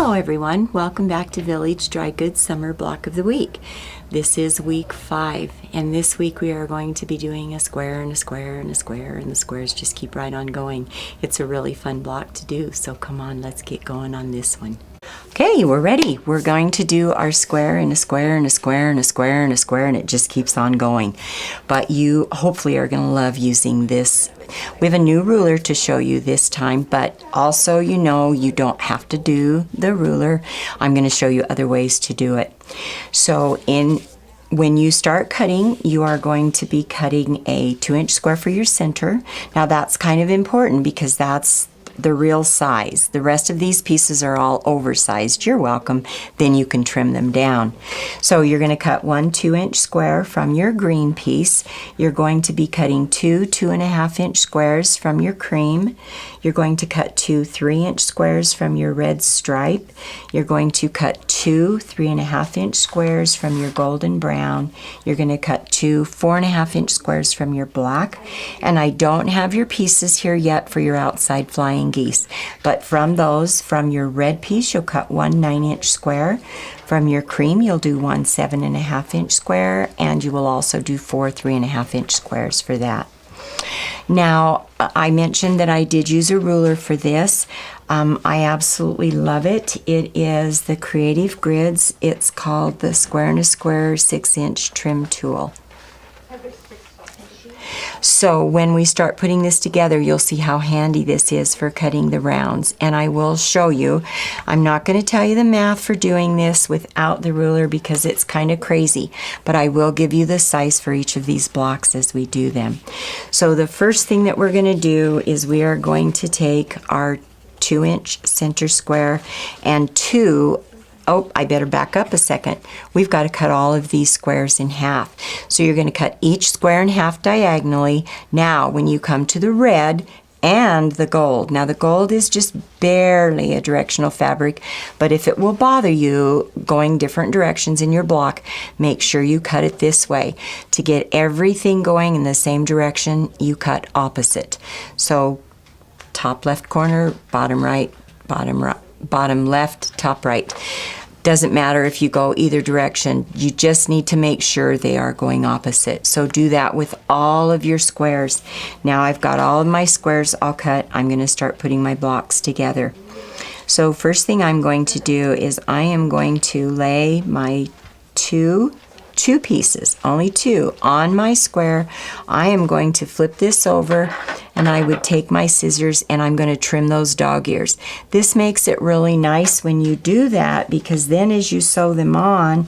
Hello everyone, welcome back to Village Dry Goods Summer Block of the Week. This is week 5, and this week we are going to be doing a square and a square and a square, and the squares just keep right on going. It's a really fun block to do, so come on, let's get going on this one. Okay, we're ready. We're going to do our square and a square and a square and a square and a square, and it just keeps on going. But you hopefully are going to love using this. We have a new ruler to show you this time, but also you know you don't have to do the ruler. I'm going to show you other ways to do it. So when you start cutting, you are going to be cutting a 2-inch square for your center. Now that's kind of important because that's the real size. The rest of these pieces are all oversized. You're welcome. Then you can trim them down. So you're going to cut one 2-inch square from your green piece. You're going to be cutting two 2.5-inch squares from your cream. You're going to cut two 3-inch squares from your red stripe. You're going to cut two 3.5-inch squares from your golden brown. You're going to cut two 4.5-inch squares from your black. And I don't have your pieces here yet for your outside flying geese, but from those, from your red piece, you'll cut one 9-inch square. From your cream, you'll do one 7.5-inch square, and you will also do four 3.5-inch squares for that. Now, I mentioned that I did use a ruler for this. I absolutely love it. It is the Creative Grids. It's called the Square and a Square 6-inch trim tool. So when we start putting this together, you'll see how handy this is for cutting the rounds. And I will show you. I'm not going to tell you the math for doing this without the ruler because it's kind of crazy. But I will give you the size for each of these blocks as we do them. So the first thing that we're going to do is we are going to take our 2-inch center square and I better back up a second. We've got to cut all of these squares in half. So you're going to cut each square in half diagonally. Now, when you come to the red and the gold, now the gold is just barely a directional fabric, but if it will bother you going different directions in your block, make sure you cut it this way. To get everything going in the same direction, you cut opposite. So top left corner, bottom right, bottom left, top right. Doesn't matter if you go either direction. You just need to make sure they are going opposite. So do that with all of your squares. Now I've got all of my squares all cut. I'm going to start putting my blocks together. So first thing I'm going to do is I am going to lay my two pieces, only two, on my square. I am going to flip this over, and I would take my scissors and I'm going to trim those dog ears. This makes it really nice when you do that because then as you sew them on,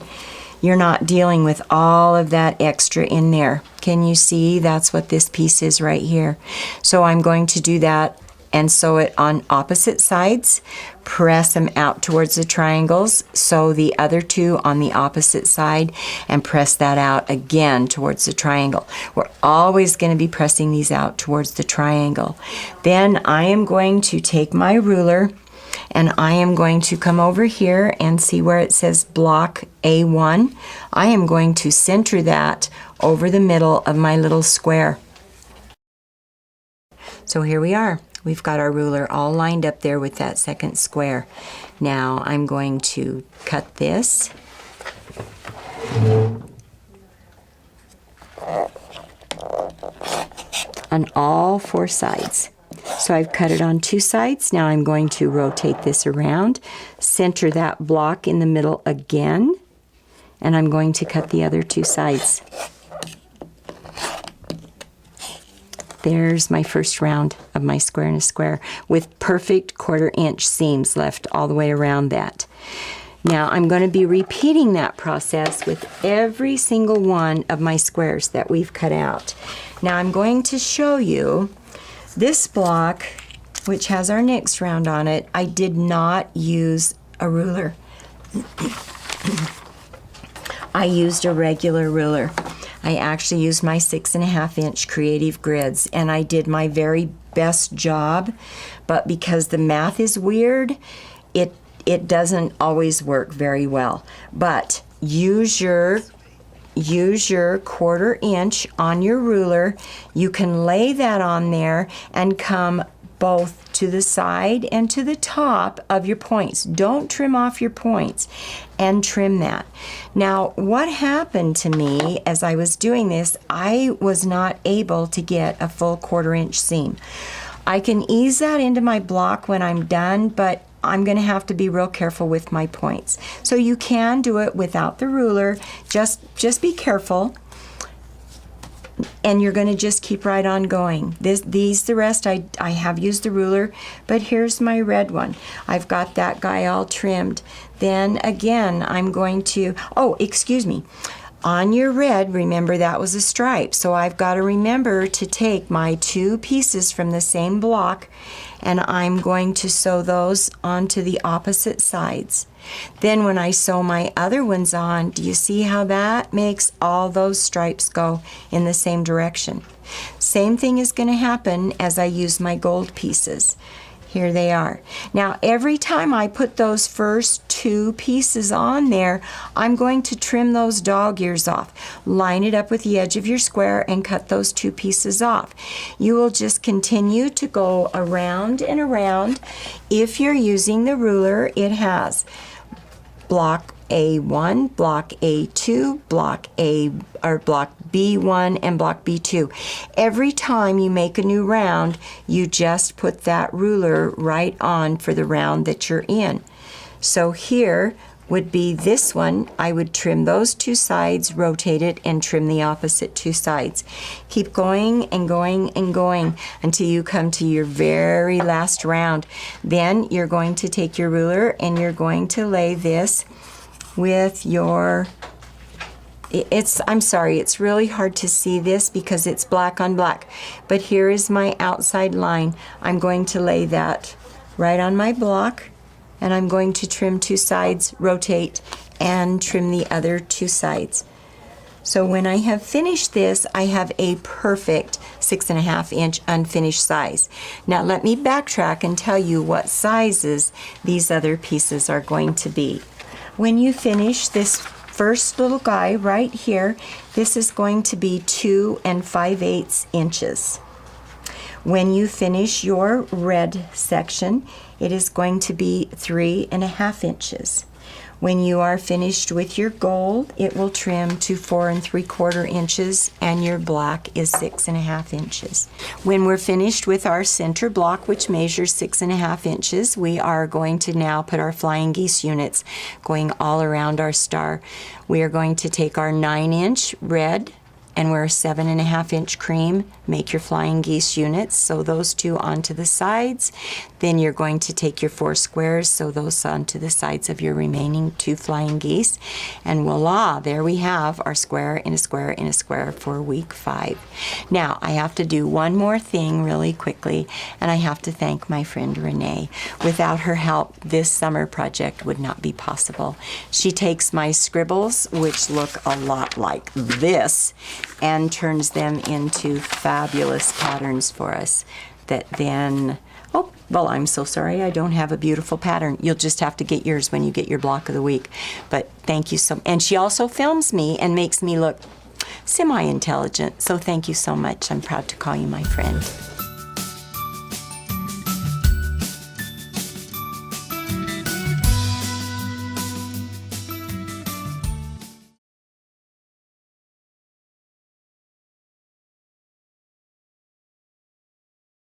you're not dealing with all of that extra in there. Can you see? That's what this piece is right here. So I'm going to do that and sew it on opposite sides. Press them out towards the triangles, sew the other two on the opposite side, and press that out again towards the triangle. We're always going to be pressing these out towards the triangle. Then I am going to take my ruler and I am going to come over here and see where it says block A1. I am going to center that over the middle of my little square. So here we are. We've got our ruler all lined up there with that second square. Now I'm going to cut this. On all 4 sides. So I've cut it on 2 sides. Now I'm going to rotate this around, center that block in the middle again, and I'm going to cut the other 2 sides. There's my first round of my square and a square with perfect 1/4-inch seams left all the way around that. Now I'm going to be repeating that process with every single one of my squares that we've cut out. Now I'm going to show you this block, which has our next round on it. I did not use a ruler. I used a regular ruler. I actually used my 6.5-inch Creative Grids, and I did my very best job, but because the math is weird, it doesn't always work very well. But use your 1/4 inch on your ruler. You can lay that on there and come both to the side and to the top of your points. Don't trim off your points, and trim that. Now, what happened to me as I was doing this, I was not able to get a full 1/4 inch seam. I can ease that into my block when I'm done, but I'm going to have to be real careful with my points. So you can do it without the ruler. Just be careful. And you're going to just keep right on going. The rest, I have used the ruler, but here's my red one. I've got that guy all trimmed. Then again, I'm going to, oh, excuse me. On your red, remember that was a stripe, so I've got to remember to take my 2 pieces from the same block, and I'm going to sew those onto the opposite sides. Then when I sew my other ones on, do you see how that makes all those stripes go in the same direction? Same thing is going to happen as I use my gold pieces. Here they are. Now, every time I put those first 2 pieces on there, I'm going to trim those dog ears off. Line it up with the edge of your square and cut those 2 pieces off. You will just continue to go around and around. If you're using the ruler, it has block A1, block A2, block B1, and block B2. Every time you make a new round, you just put that ruler right on for the round that you're in. So here would be this one. I would trim those 2 sides, rotate it, and trim the opposite 2 sides. Keep going and going and going until you come to your very last round. Then you're going to take your ruler and you're going to lay this with your, I'm sorry, it's really hard to see this because it's black on black, but here is my outside line. I'm going to lay that right on my block, and I'm going to trim 2 sides, rotate, and trim the other 2 sides. So when I have finished this, I have a perfect 6.5 inch unfinished size. Now let me backtrack and tell you what sizes these other pieces are going to be. When you finish this first little guy right here, this is going to be 2 5/8 inches. When you finish your red section, it is going to be 3.5 inches. When you are finished with your gold, it will trim to 4 3/4 inches, and your black is 6.5 inches. When we're finished with our center block, which measures 6.5 inches, we are going to now put our flying geese units going all around our star. We are going to take our 9-inch red, and we're a 7.5 inch cream. Make your flying geese units, sew those 2 onto the sides. Then you're going to take your 4 squares, sew those onto the sides of your remaining 2 flying geese. And voila, there we have our square in a square in a square for week 5. Now, I have to do one more thing really quickly, and I have to thank my friend Renee. Without her help, this summer project would not be possible. She takes my scribbles, which look a lot like this, and turns them into fabulous patterns for us that then, oh, well, I'm so sorry I don't have a beautiful pattern. You'll just have to get yours when you get your block of the week. But thank you so much. And she also films me and makes me look semi-intelligent. So thank you so much. I'm proud to call you my friend.